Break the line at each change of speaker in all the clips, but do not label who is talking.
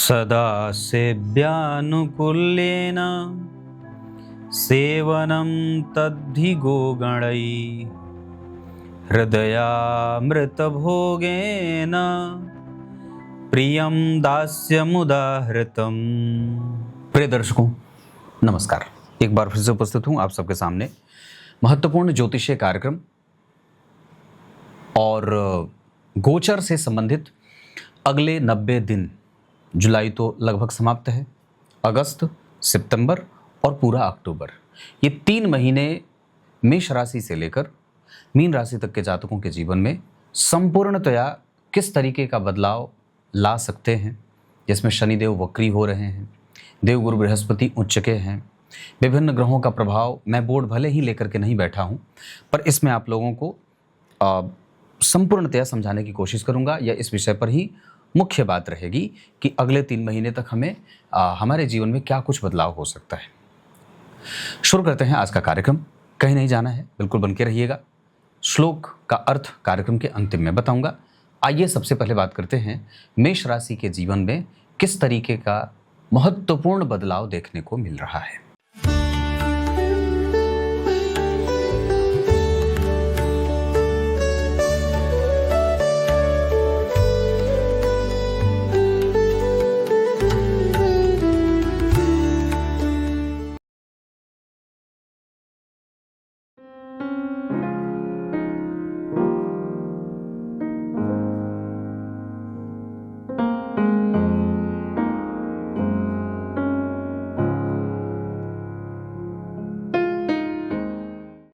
सदा सेव्यानुकूल्येन सेवनं तद्धि गोगणैः हृदयामृतभोगेन प्रियं दास्यमुदाहृतम्। प्रिय दर्शकों नमस्कार, एक बार फिर से उपस्थित हूँ आप सबके सामने महत्वपूर्ण ज्योतिषीय कार्यक्रम और गोचर से संबंधित अगले 90 दिन। जुलाई तो लगभग समाप्त है, अगस्त, सितंबर और पूरा अक्टूबर, ये 3 महीने मेष राशि से लेकर मीन राशि तक के जातकों के जीवन में संपूर्णतया किस तरीके का बदलाव ला सकते हैं, जिसमें शनिदेव वक्री हो रहे हैं, देवगुरु बृहस्पति उच्च के हैं, विभिन्न ग्रहों का प्रभाव मैं बोर्ड भले ही लेकर के नहीं बैठा हूं, पर इसमें आप लोगों को संपूर्णतया समझाने की कोशिश करूंगा। या इस विषय पर ही मुख्य बात रहेगी कि अगले 3 महीने तक हमें हमारे जीवन में क्या कुछ बदलाव हो सकता है। शुरू करते हैं आज का कार्यक्रम। कहीं नहीं जाना है, बिल्कुल बन के रहिएगा। श्लोक का अर्थ कार्यक्रम के अंतिम में बताऊंगा। आइए सबसे पहले बात करते हैं मेष राशि के जीवन में किस तरीके का महत्वपूर्ण बदलाव देखने को मिल रहा है।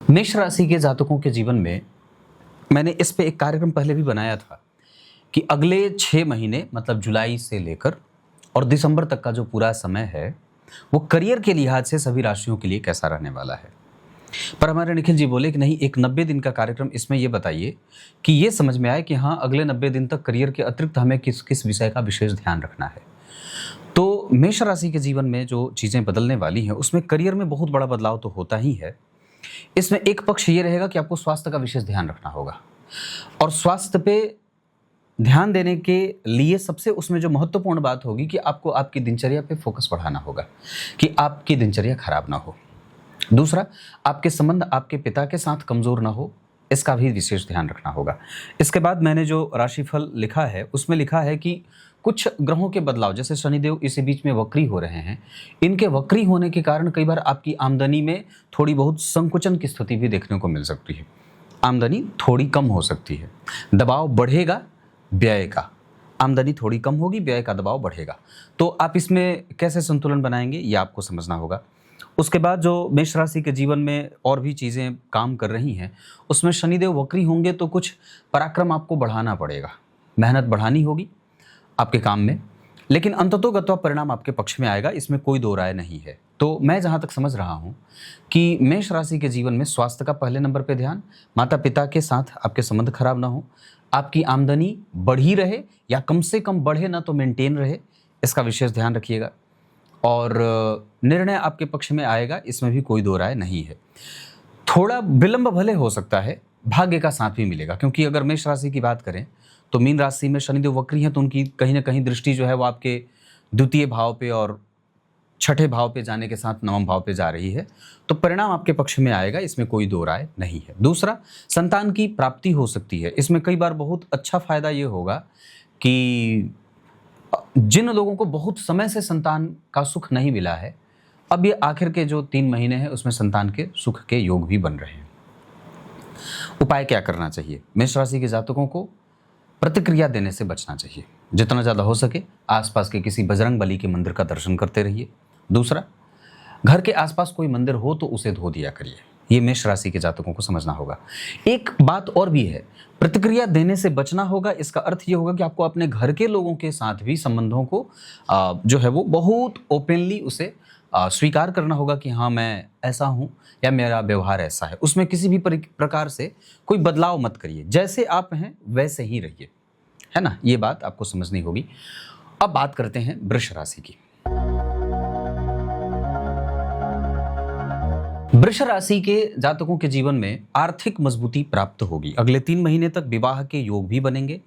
मेष राशि के जातकों के जीवन में मैंने इस पे एक कार्यक्रम पहले भी बनाया था कि अगले 6 महीने मतलब जुलाई से लेकर और दिसंबर तक का जो पूरा समय है वो करियर के लिहाज से सभी राशियों के लिए कैसा रहने वाला है। पर हमारे निखिल जी बोले कि नहीं, एक 90 दिन का कार्यक्रम, इसमें ये बताइए कि ये समझ में आए कि हाँ, अगले 90 दिन तक करियर के अतिरिक्त हमें किस किस विषय का विशेष ध्यान रखना है। तो मेष राशि के जीवन में जो चीज़ें बदलने वाली हैं उसमें करियर में बहुत बड़ा बदलाव तो होता ही है। इसमें एक पक्ष ये रहेगा कि आपको स्वास्थ्य का विशेष ध्यान रखना होगा, और स्वास्थ्य पे ध्यान देने के लिए सबसे उसमें जो महत्वपूर्ण बात होगी कि आपको आपकी दिनचर्या पे फोकस बढ़ाना होगा कि आपकी दिनचर्या खराब ना हो। दूसरा, आपके संबंध आपके पिता के साथ कमजोर ना हो, इसका भी विशेष ध्यान रखना होगा। इसके बाद मैंने जो राशिफल लिखा है उसमें लिखा है कि कुछ ग्रहों के बदलाव, जैसे शनिदेव इसी बीच में वक्री हो रहे हैं, इनके वक्री होने के कारण कई बार आपकी आमदनी में थोड़ी बहुत संकुचन की स्थिति भी देखने को मिल सकती है। आमदनी थोड़ी कम हो सकती है, दबाव बढ़ेगा व्यय का, आमदनी थोड़ी कम होगी, व्यय का दबाव बढ़ेगा। तो आप इसमें कैसे संतुलन बनाएंगे ये आपको समझना होगा। उसके बाद जो मेष राशि के जीवन में और भी चीज़ें काम कर रही हैं उसमें शनिदेव वक्री होंगे तो कुछ पराक्रम आपको बढ़ाना पड़ेगा, मेहनत बढ़ानी होगी आपके काम में, लेकिन अंततोगत्वा परिणाम आपके पक्ष में आएगा, इसमें कोई दो राय नहीं है। तो मैं जहाँ तक समझ रहा हूँ कि मेष राशि के जीवन में स्वास्थ्य का पहले नंबर पे ध्यान, माता पिता के साथ आपके संबंध खराब ना हो, आपकी आमदनी बढ़ी रहे या कम से कम बढ़े ना तो मेंटेन रहे, इसका विशेष ध्यान रखिएगा। और निर्णय आपके पक्ष में आएगा, इसमें भी कोई दो राय नहीं है। थोड़ा विलंब भले हो सकता है, भाग्य का साथ भी मिलेगा, क्योंकि अगर मेष राशि की बात करें तो मीन राशि में शनिदेव वक्री हैं तो उनकी कहीं ना कहीं दृष्टि जो है वो आपके द्वितीय भाव पे और छठे भाव पे जाने के साथ नवम भाव पे जा रही है, तो परिणाम आपके पक्ष में आएगा, इसमें कोई दो राय नहीं है। दूसरा, संतान की प्राप्ति हो सकती है। इसमें कई बार बहुत अच्छा फायदा ये होगा कि जिन लोगों को बहुत समय से संतान का सुख नहीं मिला है, अब ये आखिर के जो 3 महीने हैं उसमें संतान के सुख के योग भी बन रहे हैं। उपाय क्या करना चाहिए? मेष राशि के जातकों को प्रतिक्रिया देने से बचना चाहिए। जितना ज़्यादा हो सके आसपास के किसी बजरंग बली के मंदिर का दर्शन करते रहिए। दूसरा, घर के आसपास कोई मंदिर हो तो उसे धो दिया करिए। ये मेष राशि के जातकों को समझना होगा। एक बात और भी है, प्रतिक्रिया देने से बचना होगा, इसका अर्थ ये होगा कि आपको अपने घर के लोगों के साथ भी संबंधों को जो है वो बहुत ओपनली उसे स्वीकार करना होगा कि हाँ, मैं ऐसा हूँ या मेरा व्यवहार ऐसा है। उसमें किसी भी प्रकार से कोई बदलाव मत करिए, जैसे आप हैं वैसे ही रहिए, है ना। ये बात आपको समझनी होगी। अब बात करते हैं वृष राशि की। वृष राशि के जातकों के जीवन में आर्थिक मजबूती प्राप्त होगी। अगले 3 महीने तक विवाह के योग भी बनेंगे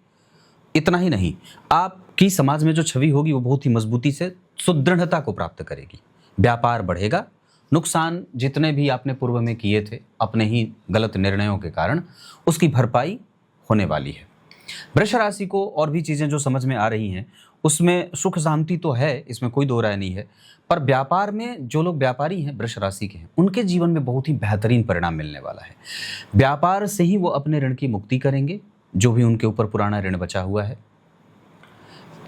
इतना ही नहीं, आपकी समाज में जो छवि होगी वो बहुत ही मजबूती से सुदृढ़ता को प्राप्त करेगी। व्यापार बढ़ेगा। नुकसान जितने भी आपने पूर्व में किए थे अपने ही गलत निर्णयों के कारण, उसकी भरपाई होने वाली है। वृष राशि को और भी चीज़ें जो समझ में आ रही हैं, उसमें सुख शांति तो है, इसमें कोई दो राय नहीं है, पर व्यापार में जो लोग व्यापारी हैं, वृष राशि के हैं, उनके जीवन में बहुत ही बेहतरीन परिणाम मिलने वाला है। व्यापार से ही वो अपने ऋण की मुक्ति करेंगे, जो भी उनके ऊपर पुराना ऋण बचा हुआ है।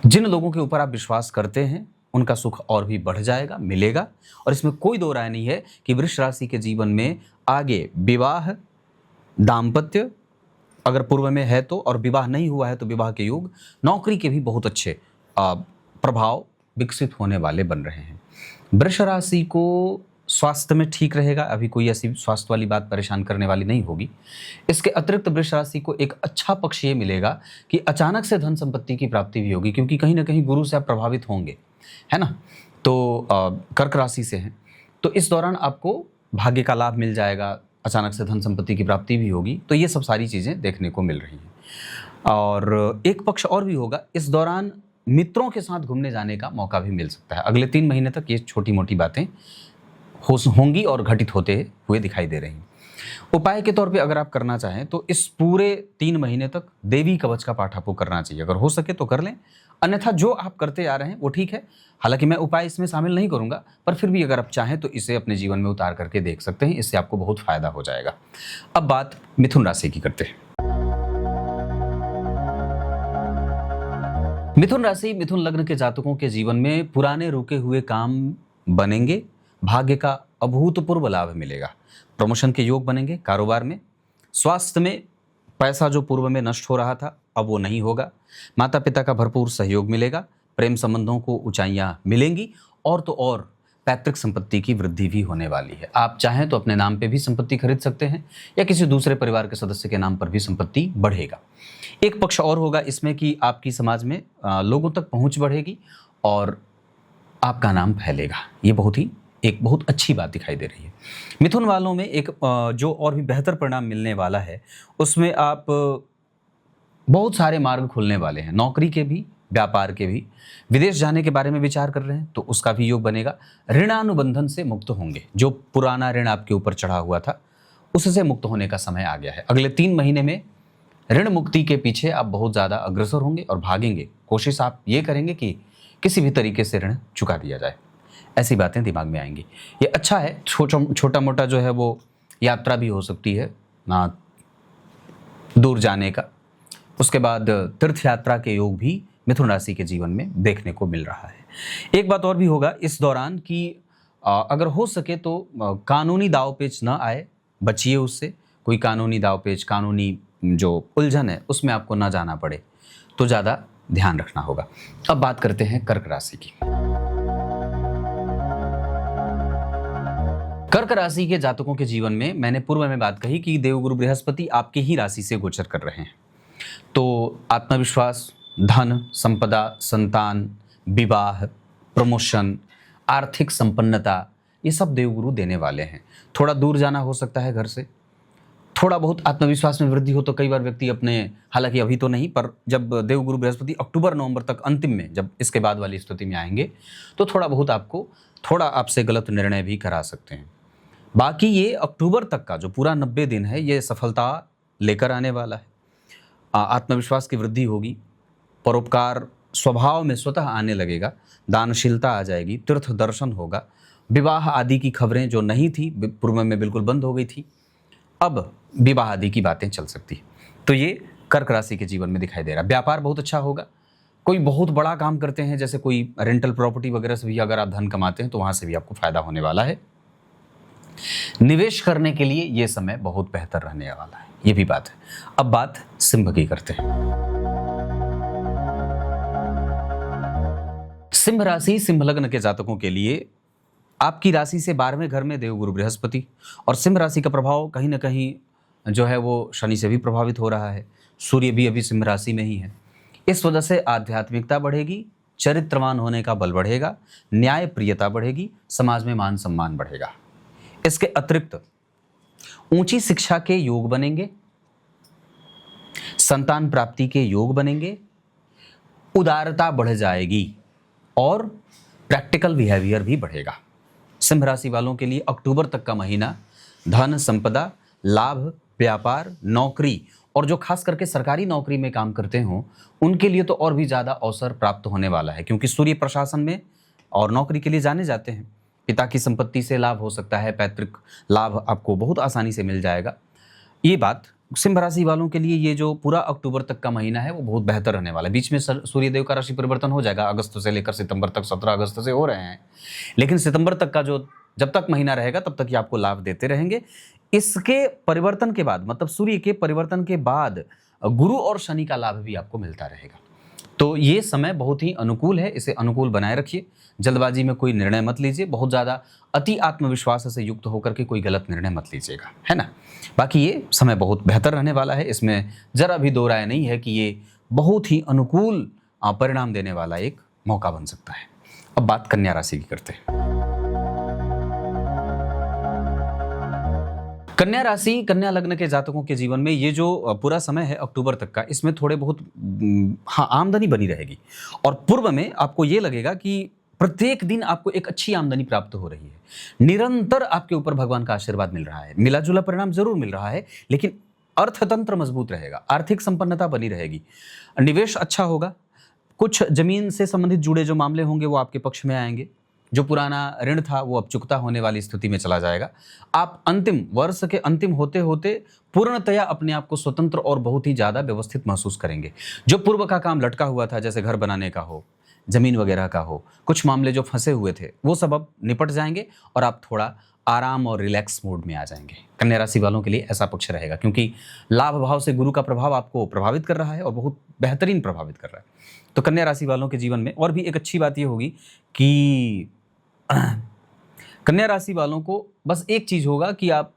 जिन लोगों के ऊपर आप विश्वास करते हैं उनका सुख और भी बढ़ जाएगा, मिलेगा। और इसमें कोई दो राय नहीं है कि वृष राशि के जीवन में आगे विवाह, दाम्पत्य अगर पूर्व में है तो, और विवाह नहीं हुआ है तो विवाह के योग, नौकरी के भी बहुत अच्छे प्रभाव विकसित होने वाले बन रहे हैं। वृष राशि को स्वास्थ्य में ठीक रहेगा, अभी कोई ऐसी स्वास्थ्य वाली बात परेशान करने वाली नहीं होगी। इसके अतिरिक्त वृष राशि को एक अच्छा पक्ष ये मिलेगा कि अचानक से धन संपत्ति की प्राप्ति भी होगी, क्योंकि कहीं ना कहीं गुरु से आप प्रभावित होंगे, है ना। तो कर्क राशि से हैं, तो इस दौरान आपको भाग्य का लाभ मिल जाएगा, अचानक से धन संपत्ति की प्राप्ति भी होगी। तो ये सब सारी चीज़ें देखने को मिल रही हैं। और एक पक्ष और भी होगा, इस दौरान मित्रों के साथ घूमने जाने का मौका भी मिल सकता है। अगले 3 महीने तक ये छोटी मोटी बातें होंगी और घटित होते हुए दिखाई दे रही हैं। उपाय के तौर पे अगर आप करना चाहें तो इस पूरे 3 महीने तक देवी कवच का पाठ आपको करना चाहिए। अगर हो सके तो कर लें, अन्यथा जो आप करते आ रहे हैं वो ठीक है। हालांकि मैं उपाय इसमें शामिल नहीं करूंगा, पर फिर भी अगर आप चाहें तो इसे अपने जीवन में उतार करके देख सकते हैं, इससे आपको बहुत फायदा हो जाएगा। अब बात मिथुन राशि की करते हैं। मिथुन राशि, मिथुन लग्न के जातकों के जीवन में पुराने रुके हुए काम बनेंगे, भाग्य का अभूतपूर्व लाभ मिलेगा, प्रमोशन के योग बनेंगे कारोबार में। स्वास्थ्य में पैसा जो पूर्व में नष्ट हो रहा था अब वो नहीं होगा, माता पिता का भरपूर सहयोग मिलेगा, प्रेम संबंधों को ऊंचाइयां मिलेंगी, और तो और पैतृक संपत्ति की वृद्धि भी होने वाली है। आप चाहें तो अपने नाम पे भी संपत्ति खरीद सकते हैं, या किसी दूसरे परिवार के सदस्य के नाम पर भी संपत्ति बढ़ेगा। एक पक्ष और होगा इसमें कि आपकी समाज में लोगों तक पहुंच बढ़ेगी और आपका नाम फैलेगा। ये एक बहुत अच्छी बात दिखाई दे रही है। मिथुन वालों में एक जो और भी बेहतर परिणाम मिलने वाला है, उसमें आप बहुत सारे मार्ग खुलने वाले हैं, नौकरी के भी, व्यापार के भी। विदेश जाने के बारे में विचार कर रहे हैं तो उसका भी योग बनेगा। ऋणानुबंधन से मुक्त होंगे, जो पुराना ऋण आपके ऊपर चढ़ा हुआ था उससे मुक्त होने का समय आ गया है। अगले 3 महीने में ऋण मुक्ति के पीछे आप बहुत ज़्यादा अग्रसर होंगे और भागेंगे। कोशिश आप ये करेंगे कि किसी भी तरीके से ऋण चुका दिया जाए, ऐसी बातें दिमाग में आएंगी। ये अच्छा है, छोटा मोटा जो है वो यात्रा भी हो सकती है ना, दूर जाने का। उसके बाद तीर्थ यात्रा के योग भी मिथुन राशि के जीवन में देखने को मिल रहा है। एक बात और भी होगा इस दौरान कि अगर हो सके तो कानूनी दावपेच न आए, बचिए उससे। कोई कानूनी दावपेच, कानूनी जो उलझन है उसमें आपको ना जाना पड़े, तो ज़्यादा ध्यान रखना होगा। अब बात करते हैं कर्क राशि की। कर्क राशि के जातकों के जीवन में मैंने पूर्व में बात कही कि देवगुरु बृहस्पति आपकी ही राशि से गोचर कर रहे हैं, तो आत्मविश्वास, धन, संपदा, संतान, विवाह, प्रमोशन, आर्थिक संपन्नता, ये सब देवगुरु देने वाले हैं। थोड़ा दूर जाना हो सकता है घर से, थोड़ा बहुत आत्मविश्वास में वृद्धि हो तो कई बार व्यक्ति अपने, हालांकि अभी तो नहीं, पर जब देवगुरु बृहस्पति अक्टूबर-नवंबर तक अंतिम में, जब इसके बाद वाली स्थिति में आएंगे, तो थोड़ा आपसे गलत निर्णय भी करा सकते हैं। बाकी ये अक्टूबर तक का जो पूरा 90 दिन है, ये सफलता लेकर आने वाला है। आत्मविश्वास की वृद्धि होगी, परोपकार स्वभाव में स्वतः आने लगेगा, दानशीलता आ जाएगी, तीर्थ दर्शन होगा, विवाह आदि की खबरें जो नहीं थी पूर्व में बिल्कुल बंद हो गई थी, अब विवाह आदि की बातें चल सकती है। तो ये कर्क राशि के जीवन में दिखाई दे रहा है। व्यापार बहुत अच्छा होगा। कोई बहुत बड़ा काम करते हैं, जैसे कोई रेंटल प्रॉपर्टी वगैरह से भी अगर आप धन कमाते हैं तो वहाँ से भी आपको फायदा होने वाला है। निवेश करने के लिए ये समय बहुत बेहतर रहने वाला है, ये भी बात है। अब बात सिंह की करते हैं। सिंह राशि, सिंह लग्न के जातकों के लिए आपकी राशि से 12वें घर में देवगुरु बृहस्पति, और सिंह राशि का प्रभाव कहीं ना कहीं जो है वो शनि से भी प्रभावित हो रहा है। सूर्य भी अभी सिंह राशि में ही है। इस वजह से आध्यात्मिकता बढ़ेगी, चरित्रवान होने का बल बढ़ेगा, न्याय प्रियता बढ़ेगी, समाज में मान सम्मान बढ़ेगा। इसके अतिरिक्त ऊंची शिक्षा के योग बनेंगे, संतान प्राप्ति के योग बनेंगे, उदारता बढ़ जाएगी और प्रैक्टिकल बिहेवियर भी बढ़ेगा। सिंह राशि वालों के लिए अक्टूबर तक का महीना धन, संपदा, लाभ, व्यापार, नौकरी और जो खास करके सरकारी नौकरी में काम करते हों उनके लिए तो और भी ज़्यादा अवसर प्राप्त होने वाला है, क्योंकि सूर्य प्रशासन में और नौकरी के लिए जाने जाते हैं। पिता की संपत्ति से लाभ हो सकता है, पैतृक लाभ आपको बहुत आसानी से मिल जाएगा। ये बात सिंह राशि वालों के लिए ये जो पूरा अक्टूबर तक का महीना है वो बहुत बेहतर रहने वाला है। बीच में सूर्यदेव का राशि परिवर्तन हो जाएगा, अगस्त से लेकर सितंबर तक, 17 अगस्त से हो रहे हैं, लेकिन सितंबर तक का जो जब तक महीना रहेगा तब तक ये आपको लाभ देते रहेंगे। इसके परिवर्तन के बाद, मतलब सूर्य के परिवर्तन के बाद गुरु और शनि का लाभ भी आपको मिलता रहेगा। तो ये समय बहुत ही अनुकूल है, इसे अनुकूल बनाए रखिए। जल्दबाजी में कोई निर्णय मत लीजिए, बहुत ज़्यादा अति आत्मविश्वास से युक्त होकर के कोई गलत निर्णय मत लीजिएगा, है ना। बाकी ये समय बहुत बेहतर रहने वाला है, इसमें ज़रा भी दो राय नहीं है कि ये बहुत ही अनुकूल परिणाम देने वाला एक मौका बन सकता है। अब बात कन्या राशि की करते हैं। कन्या राशि, कन्या लग्न के जातकों के जीवन में ये जो पूरा समय है अक्टूबर तक का, इसमें थोड़े बहुत आमदनी बनी रहेगी और पूर्व में आपको ये लगेगा कि प्रत्येक दिन आपको एक अच्छी आमदनी प्राप्त हो रही है। निरंतर आपके ऊपर भगवान का आशीर्वाद मिल रहा है, मिला जुला परिणाम जरूर मिल रहा है, लेकिन अर्थतंत्र मजबूत रहेगा, आर्थिक संपन्नता बनी रहेगी, निवेश अच्छा होगा, कुछ जमीन से संबंधित जुड़े जो मामले होंगे वो आपके पक्ष में आएंगे, जो पुराना ऋण था वो अब चुकता होने वाली स्थिति में चला जाएगा। आप अंतिम वर्ष के अंतिम होते होते पूर्णतया अपने आप को स्वतंत्र और बहुत ही ज़्यादा व्यवस्थित महसूस करेंगे। जो पूर्व का काम लटका हुआ था, जैसे घर बनाने का हो, जमीन वगैरह का हो, कुछ मामले जो फंसे हुए थे, वो सब अब निपट जाएंगे और आप थोड़ा आराम और रिलैक्स मोड में आ जाएंगे। कन्या राशि वालों के लिए ऐसा पक्ष रहेगा, क्योंकि लाभ भाव से गुरु का प्रभाव आपको प्रभावित कर रहा है और बहुत बेहतरीन प्रभावित कर रहा है। तो कन्या राशि वालों के जीवन में और भी एक अच्छी बात ये होगी कि कन्या राशि वालों को बस एक चीज होगा कि आप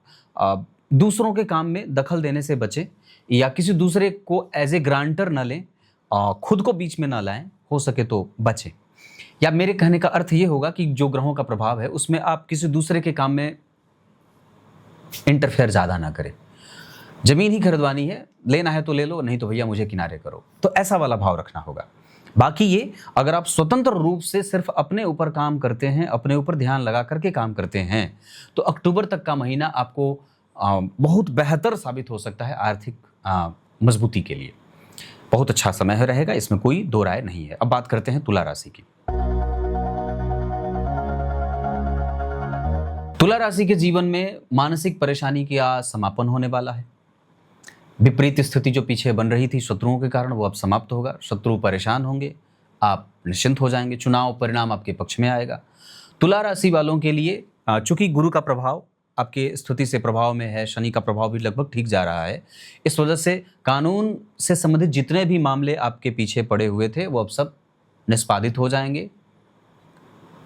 दूसरों के काम में दखल देने से बचें या किसी दूसरे को एज ए ग्रांटर न लें, खुद को बीच में ना लाएं, हो सके तो बचें। या मेरे कहने का अर्थ ये होगा कि जो ग्रहों का प्रभाव है उसमें आप किसी दूसरे के काम में इंटरफेयर ज़्यादा ना करें। जमीन ही खरीदवानी है, लेना है तो ले लो, नहीं तो भैया मुझे किनारे करो, तो ऐसा वाला भाव रखना होगा। बाकी ये अगर आप स्वतंत्र रूप से सिर्फ अपने ऊपर काम करते हैं, अपने ऊपर ध्यान लगा करके काम करते हैं, तो अक्टूबर तक का महीना आपको बहुत बेहतर साबित हो सकता है आर्थिक मजबूती के लिए। बहुत अच्छा समय रहेगा, इसमें कोई दो राय नहीं है। अब बात करते हैं तुला राशि की। तुला राशि के जीवन में मानसिक परेशानी का समापन होने वाला है। विपरीत स्थिति जो पीछे बन रही थी शत्रुओं के कारण, वो अब समाप्त होगा। शत्रु परेशान होंगे, आप निश्चिंत हो जाएंगे। चुनाव परिणाम आपके पक्ष में आएगा। तुला राशि वालों के लिए चूंकि गुरु का प्रभाव आपके स्थिति से प्रभाव में है, शनि का प्रभाव भी लगभग ठीक जा रहा है, इस वजह से कानून से संबंधित जितने भी मामले आपके पीछे पड़े हुए थे वो अब सब निष्पादित हो जाएंगे।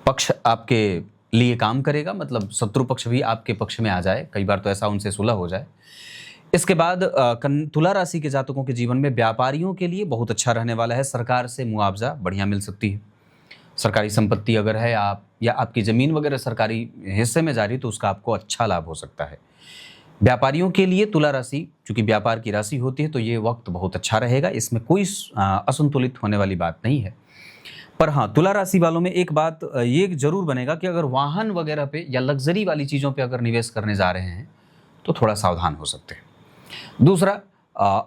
पक्ष आपके लिए काम करेगा, मतलब शत्रु पक्ष भी आपके पक्ष में आ जाए, कई बार तो ऐसा उनसे सुलह हो जाए। इसके बाद तुला राशि के जातकों के जीवन में व्यापारियों के लिए बहुत अच्छा रहने वाला है। सरकार से मुआवजा बढ़िया मिल सकती है। सरकारी संपत्ति अगर है आप या आपकी ज़मीन वगैरह सरकारी हिस्से में जा रही, तो उसका आपको अच्छा लाभ हो सकता है। व्यापारियों के लिए तुला राशि चूंकि व्यापार की राशि होती है, तो ये वक्त बहुत अच्छा रहेगा, इसमें कोई असंतुलित होने वाली बात नहीं है। पर हाँ, तुला राशि वालों में एक बात ये जरूर बनेगा कि अगर वाहन वगैरह पे या लग्जरी वाली चीज़ों पे अगर निवेश करने जा रहे हैं तो थोड़ा सावधान हो सकते हैं। दूसरा,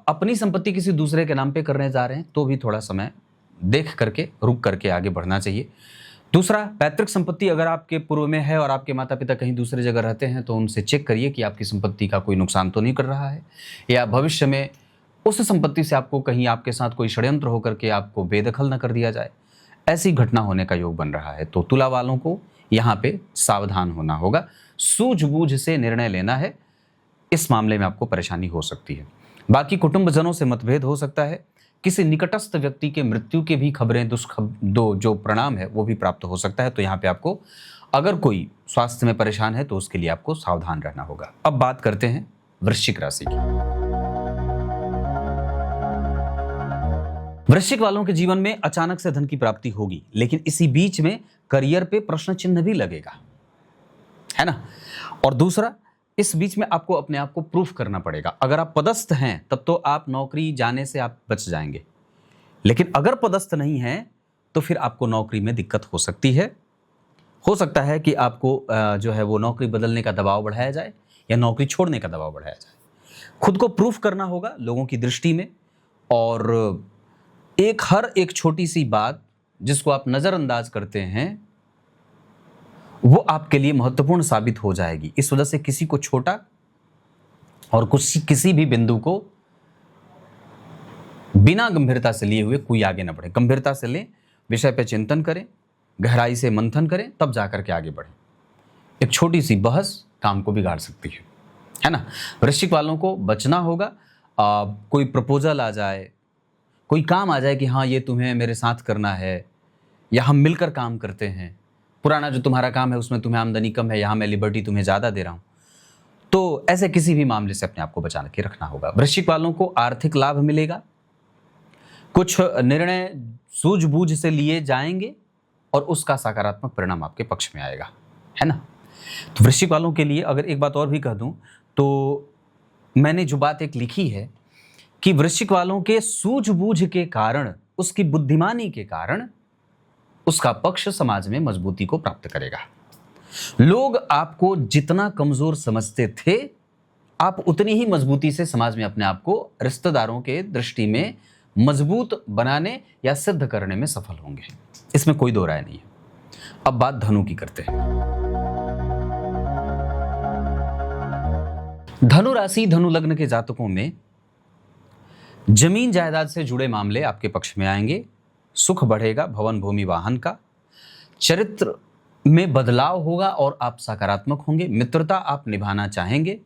अपनी संपत्ति किसी दूसरे के नाम पे करने जा रहे हैं तो भी थोड़ा समय देख करके, रुक करके आगे बढ़ना चाहिए। दूसरा, पैतृक संपत्ति अगर आपके पूर्व में है और आपके माता पिता कहीं दूसरी जगह रहते हैं तो उनसे चेक करिए कि आपकी संपत्ति का कोई नुकसान तो नहीं कर रहा है, या भविष्य में उस संपत्ति से आपको कहीं आपके साथ कोई षड्यंत्र होकर के आपको बेदखल न कर दिया जाए। ऐसी घटना होने का योग बन रहा है, तो तुला वालों को यहाँ पे सावधान होना होगा, सूझबूझ से निर्णय लेना है। इस मामले में आपको परेशानी हो सकती है। बाकी कुटुंबजनों से मतभेद हो सकता है। किसी निकटस्थ व्यक्ति के मृत्यु के भी खबरें, जो परिणाम है वो भी प्राप्त हो सकता है। तो यहाँ पे आपको अगर कोई स्वास्थ्य में परेशान है तो उसके लिए आपको सावधान रहना होगा। अब बात करते हैं वृश्चिक राशि की। वृश्चिक वालों के जीवन में अचानक से धन की प्राप्ति होगी, लेकिन इसी बीच में करियर पे प्रश्न चिन्ह भी लगेगा, है ना। और दूसरा, इस बीच में आपको अपने आप को प्रूफ करना पड़ेगा। अगर आप पदस्थ हैं तब तो आप नौकरी जाने से आप बच जाएंगे, लेकिन अगर पदस्थ नहीं है तो फिर आपको नौकरी में दिक्कत हो सकती है। हो सकता है कि आपको जो है वो नौकरी बदलने का दबाव बढ़ाया जाए या नौकरी छोड़ने का दबाव बढ़ाया जाए। खुद को प्रूफ करना होगा लोगों की दृष्टि में, और हर एक छोटी सी बात जिसको आप नज़रअंदाज करते हैं वो आपके लिए महत्वपूर्ण साबित हो जाएगी। इस वजह से किसी को छोटा और किसी भी बिंदु को बिना गंभीरता से लिए हुए कोई आगे न बढ़े। गंभीरता से लें, विषय पे चिंतन करें, गहराई से मंथन करें, तब जाकर के आगे बढ़ें। एक छोटी सी बहस काम को बिगाड़ सकती है ना। वृश्चिक वालों को बचना होगा। कोई प्रपोजल आ जाए, कोई काम आ जाए कि हाँ ये तुम्हें मेरे साथ करना है या हम मिलकर काम करते हैं, पुराना जो तुम्हारा काम है उसमें तुम्हें आमदनी कम है, यहाँ मैं लिबर्टी तुम्हें ज़्यादा दे रहा हूँ, तो ऐसे किसी भी मामले से अपने आप को बचा के रखना होगा। वृश्चिक वालों को आर्थिक लाभ मिलेगा। कुछ निर्णय सूझबूझ से लिए जाएंगे और उसका सकारात्मक परिणाम आपके पक्ष में आएगा, है ना। तो वृश्चिक वालों के लिए अगर एक बात और भी कह दूं तो मैंने जो बात एक लिखी है कि वृश्चिक वालों के सूझबूझ के कारण, उसकी बुद्धिमानी के कारण उसका पक्ष समाज में मजबूती को प्राप्त करेगा। लोग आपको जितना कमजोर समझते थे, आप उतनी ही मजबूती से समाज में अपने आप को रिश्तेदारों के दृष्टि में मजबूत बनाने या सिद्ध करने में सफल होंगे, इसमें कोई दो राय नहीं है। अब बात धनु की करते हैं। धनु राशि, धनु लग्न के जातकों में जमीन जायदाद से जुड़े मामले आपके पक्ष में आएंगे। सुख बढ़ेगा, भवन भूमि वाहन का। चरित्र में बदलाव होगा और आप सकारात्मक होंगे। मित्रता आप निभाना चाहेंगे।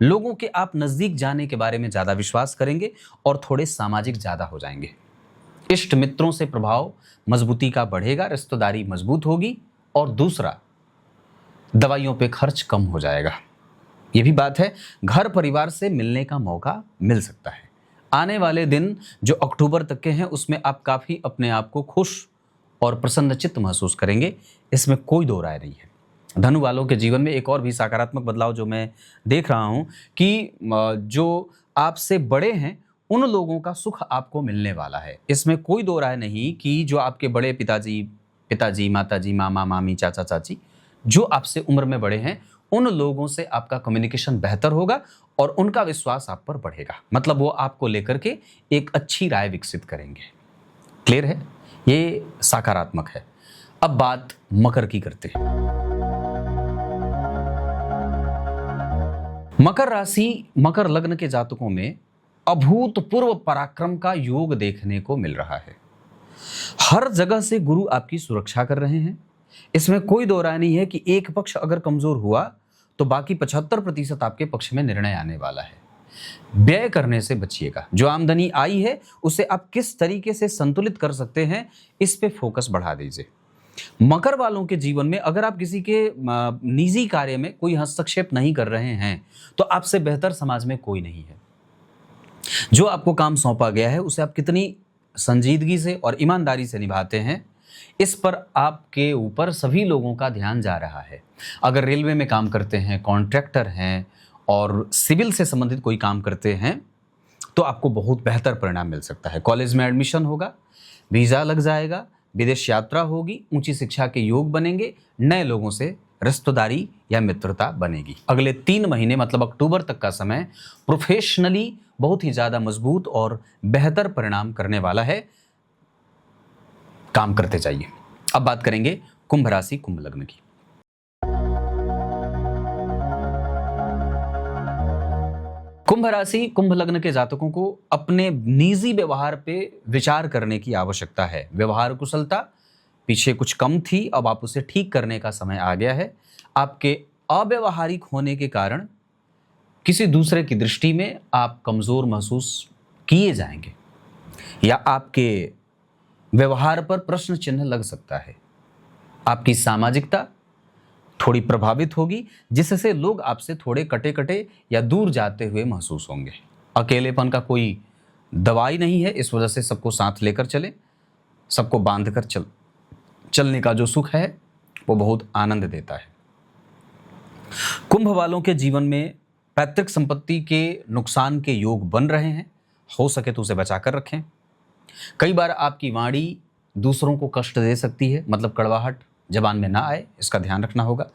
लोगों के आप नजदीक जाने के बारे में ज्यादा विश्वास करेंगे और थोड़े सामाजिक ज्यादा हो जाएंगे। इष्ट मित्रों से प्रभाव मजबूती का बढ़ेगा, रिश्तेदारी मजबूत होगी। और दूसरा, दवाइयों पे खर्च कम हो जाएगा। ये भी बात है, घर परिवार से मिलने का मौका मिल सकता है। आने वाले दिन जो अक्टूबर तक के हैं उसमें आप काफी अपने आप को खुश और प्रसन्नचित्त महसूस करेंगे, इसमें कोई दो राय नहीं है। धनु वालों के जीवन में एक और भी सकारात्मक बदलाव जो मैं देख रहा हूं कि जो आपसे बड़े हैं उन लोगों का सुख आपको मिलने वाला है। इसमें कोई दो राय नहीं कि जो आपके बड़े पिताजी, माताजी, मामा, मामी, चाचा, चाची, जो आपसे उम्र में बड़े हैं, उन लोगों से आपका कम्युनिकेशन बेहतर होगा और उनका विश्वास आप पर बढ़ेगा। मतलब वो आपको लेकर के एक अच्छी राय विकसित करेंगे। क्लियर है? ये सकारात्मक है। अब बात मकर की करते हैं। मकर राशि, मकर लग्न के जातकों में अभूतपूर्व पराक्रम का योग देखने को मिल रहा है। हर जगह से गुरु आपकी सुरक्षा कर रहे हैं। इसमें कोई दो राय नहीं है कि एक पक्ष अगर कमजोर हुआ तो बाकी 75% आपके पक्ष में निर्णय आने वाला है। व्यय करने से बचिएगा। जो आमदनी आई है उसे आप किस तरीके से संतुलित कर सकते हैं, इस पे फोकस बढ़ा दीजिए। मकर वालों के जीवन में अगर आप किसी के निजी कार्य में कोई हस्तक्षेप नहीं कर रहे हैं तो आपसे बेहतर समाज में कोई नहीं है। जो आपको काम सौंपा गया है उसे आप कितनी संजीदगी से और ईमानदारी से निभाते हैं, इस पर आपके ऊपर सभी लोगों का ध्यान जा रहा है। अगर रेलवे में काम करते हैं, कॉन्ट्रैक्टर हैं और सिविल से संबंधित कोई काम करते हैं तो आपको बहुत बेहतर परिणाम मिल सकता है। कॉलेज में एडमिशन होगा, वीज़ा लग जाएगा, विदेश यात्रा होगी, ऊंची शिक्षा के योग बनेंगे, नए लोगों से रिश्तेदारी या मित्रता बनेगी। अगले 3 महीने मतलब अक्टूबर तक का समय प्रोफेशनली बहुत ही ज़्यादा मजबूत और बेहतर परिणाम करने वाला है। काम करते जाइए। अब बात करेंगे कुंभ राशि, कुंभ लग्न की। कुंभ राशि, कुंभ लग्न के जातकों को अपने निजी व्यवहार पे विचार करने की आवश्यकता है। व्यवहार कुशलता पीछे कुछ कम थी, अब आप उसे ठीक करने का समय आ गया है। आपके अव्यवहारिक होने के कारण किसी दूसरे की दृष्टि में आप कमजोर महसूस किए जाएंगे या आपके व्यवहार पर प्रश्न चिन्ह लग सकता है। आपकी सामाजिकता थोड़ी प्रभावित होगी, जिससे लोग आपसे थोड़े कटे कटे या दूर जाते हुए महसूस होंगे। अकेलेपन का कोई दवाई नहीं है, इस वजह से सबको साथ लेकर चलें। सबको बांध कर चलने का जो सुख है वो बहुत आनंद देता है। कुंभ वालों के जीवन में पैतृक संपत्ति के नुकसान के योग बन रहे हैं। हो सके तो उसे बचाकर रखें। कई बार आपकी वाणी दूसरों को कष्ट दे सकती है, मतलब कड़वाहट जबान में ना आए, इसका ध्यान रखना होगा।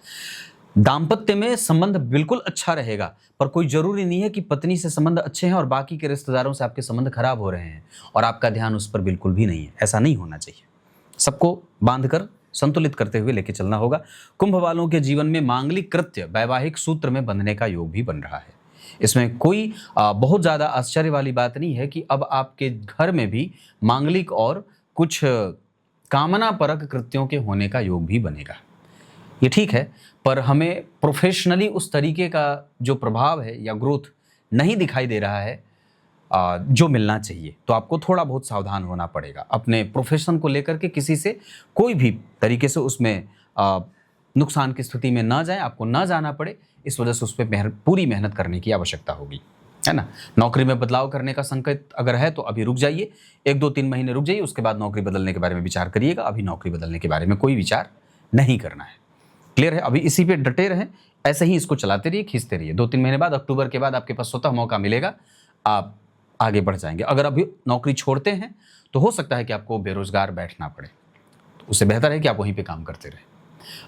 दाम्पत्य में संबंध बिल्कुल अच्छा रहेगा, पर कोई जरूरी नहीं है कि पत्नी से संबंध अच्छे हैं और बाकी के रिश्तेदारों से आपके संबंध खराब हो रहे हैं और आपका ध्यान उस पर बिल्कुल भी नहीं है। ऐसा नहीं होना चाहिए। सबको बांधकर संतुलित करते हुए लेके चलना होगा। कुंभ वालों के जीवन में मांगलिक कृत्य वैवाहिक सूत्र में बंधने का योग भी बन रहा है। इसमें कोई बहुत ज़्यादा आश्चर्य वाली बात नहीं है कि अब आपके घर में भी मांगलिक और कुछ कामना परक कृत्यों के होने का योग भी बनेगा। ये ठीक है, पर हमें प्रोफेशनली उस तरीके का जो प्रभाव है या ग्रोथ नहीं दिखाई दे रहा है जो मिलना चाहिए। तो आपको थोड़ा बहुत सावधान होना पड़ेगा अपने प्रोफेशन को लेकर के। किसी से कोई भी तरीके से उसमें नुकसान की स्थिति में ना जाए, आपको ना जाना पड़े, इस वजह से उस पर पूरी मेहनत करने की आवश्यकता होगी, है ना। नौकरी में बदलाव करने का संकेत अगर है तो अभी रुक जाइए, 1-2-3 महीने रुक जाइए, उसके बाद नौकरी बदलने के बारे में विचार करिएगा। अभी नौकरी बदलने के बारे में कोई विचार नहीं करना है। क्लियर है? अभी इसी पे डटे रहें, ऐसे ही इसको चलाते रहिए, खींचते रहिए। 2-3 महीने बाद, अक्टूबर के बाद आपके पास स्वतः मौका मिलेगा, आप आगे बढ़ जाएंगे। अगर अभी नौकरी छोड़ते हैं तो हो सकता है कि आपको बेरोजगार बैठना पड़े, तो उससे बेहतर है कि आप वहीं पे काम करते रहें।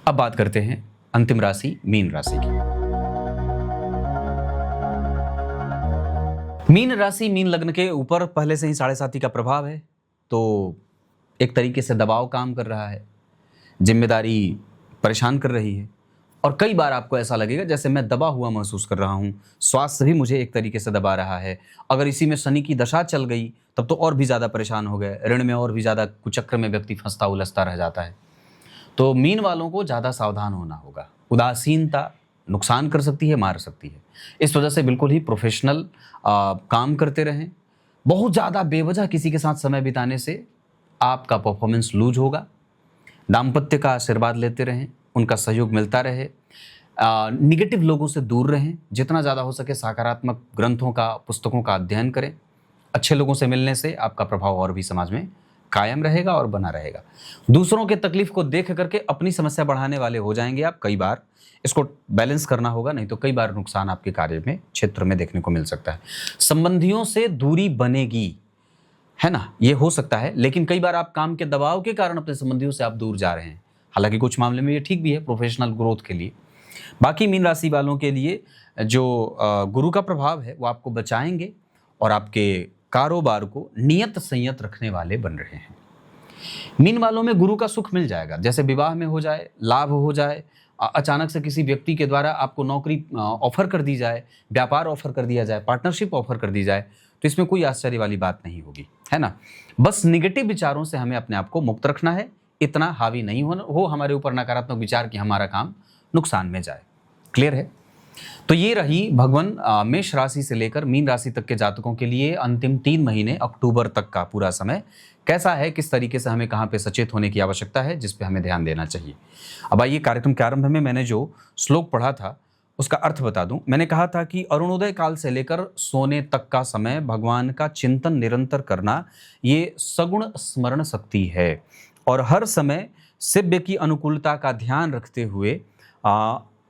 अब बात करते हैं अंतिम राशि मीन राशि की। मीन राशि मीन लग्न के ऊपर पहले से ही 7.5 का प्रभाव है, तो एक तरीके से दबाव काम कर रहा है, जिम्मेदारी परेशान कर रही है और कई बार आपको ऐसा लगेगा जैसे मैं दबा हुआ महसूस कर रहा हूँ। स्वास्थ्य भी मुझे एक तरीके से दबा रहा है। अगर इसी में शनि की दशा चल गई तब तो और भी ज़्यादा परेशान हो गए, ऋण में और भी ज़्यादा कुचक्र में व्यक्ति फंसता उलझता रह जाता है। तो मीन वालों को ज़्यादा सावधान होना होगा। उदासीनता नुकसान कर सकती है, मार सकती है। इस वजह से बिल्कुल ही प्रोफेशनल काम करते रहें। बहुत ज़्यादा बेवजह किसी के साथ समय बिताने से आपका परफॉर्मेंस लूज होगा। दाम्पत्य का आशीर्वाद लेते रहें, उनका सहयोग मिलता रहे। निगेटिव लोगों से दूर रहें, जितना ज़्यादा हो सके सकारात्मक ग्रंथों का, पुस्तकों का अध्ययन करें। अच्छे लोगों से मिलने से आपका प्रभाव और भी समाज में कायम रहेगा और बना रहेगा। दूसरों के तकलीफ को देख करके अपनी समस्या बढ़ाने वाले हो जाएंगे आप। कई बार इसको बैलेंस करना होगा, नहीं तो कई बार नुकसान आपके कार्य में, क्षेत्र में देखने को मिल सकता है। संबंधियों से दूरी बनेगी, है ना, ये हो सकता है, लेकिन कई बार आप काम के दबाव के कारण अपने संबंधियों से आप दूर जा रहे हैं। हालांकि कुछ मामले में ये ठीक भी है प्रोफेशनल ग्रोथ के लिए। बाकी मीन राशि वालों के लिए जो गुरु का प्रभाव है वो आपको बचाएंगे और आपके कारोबार को नियत संयत रखने वाले बन रहे हैं। मीन वालों में गुरु का सुख मिल जाएगा, जैसे विवाह में हो जाए, लाभ हो जाए, अचानक से किसी व्यक्ति के द्वारा आपको नौकरी ऑफर कर दी जाए, व्यापार ऑफर कर दिया जाए, पार्टनरशिप ऑफर कर दी जाए, तो इसमें कोई आश्चर्य वाली बात नहीं होगी, है ना। बस निगेटिव विचारों से हमें अपने आप को मुक्त रखना है, इतना हावी नहीं हो हमारे ऊपर नकारात्मक विचार कि हमारा काम नुकसान में जाए। क्लियर है? तो ये रही भगवान मेष राशि से लेकर मीन राशि तक के जातकों के लिए अंतिम 3 महीने अक्टूबर तक का पूरा समय कैसा है, किस तरीके से हमें कहाँ पे सचेत होने की आवश्यकता है, जिस पे हमें ध्यान देना चाहिए। अब आइए, कार्यक्रम के आरंभ में मैंने जो श्लोक पढ़ा था उसका अर्थ बता दूं। मैंने कहा था कि अरुणोदय काल से लेकर सोने तक का समय भगवान का चिंतन निरंतर करना, ये सगुण स्मरण शक्ति है और हर समय सेव्य की अनुकूलता का ध्यान रखते हुए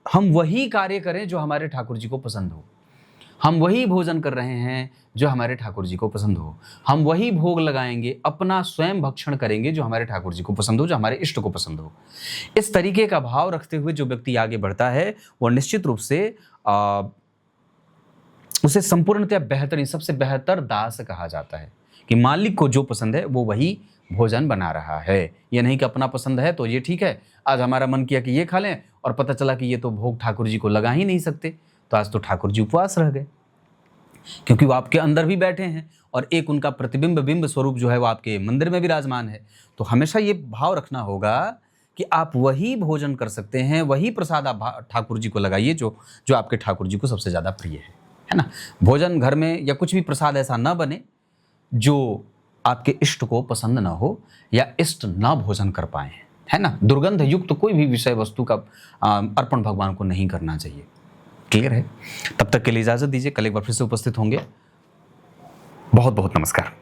हम वही कार्य करें जो हमारे ठाकुर जी को पसंद हो। हम वही भोजन कर रहे हैं जो हमारे ठाकुर जी को पसंद हो। हम वही भोग लगाएंगे, अपना स्वयं भक्षण करेंगे जो हमारे ठाकुर जी को पसंद हो, जो हमारे इष्ट को पसंद हो। इस तरीके का भाव रखते हुए जो व्यक्ति आगे बढ़ता है वो निश्चित रूप से उसे संपूर्णतः बेहतरीन, सबसे बेहतर दास कहा जाता है कि मालिक को जो पसंद है वो वही भोजन बना रहा है। ये नहीं कि अपना पसंद है तो ये ठीक है, आज हमारा मन किया कि ये खा लें और पता चला कि ये तो भोग ठाकुर जी को लगा ही नहीं सकते, तो आज तो ठाकुर जी उपवास रह गए, क्योंकि वो आपके अंदर भी बैठे हैं और एक उनका प्रतिबिंब बिंब स्वरूप जो है वो आपके मंदिर में विराजमान है। तो हमेशा ये भाव रखना होगा कि आप वही भोजन कर सकते हैं, वही प्रसाद आप ठाकुर जी को लगाइए जो आपके ठाकुर जी को सबसे ज़्यादा प्रिय है ना। भोजन घर में या कुछ भी प्रसाद ऐसा ना बने जो आपके इष्ट को पसंद ना हो या इष्ट ना भोजन कर पाए, है ना। दुर्गंध युक्त कोई भी विषय वस्तु का अर्पण भगवान को नहीं करना चाहिए। क्लियर है? तब तक के लिए इजाजत दीजिए, कल एक बार फिर से उपस्थित होंगे। बहुत बहुत नमस्कार।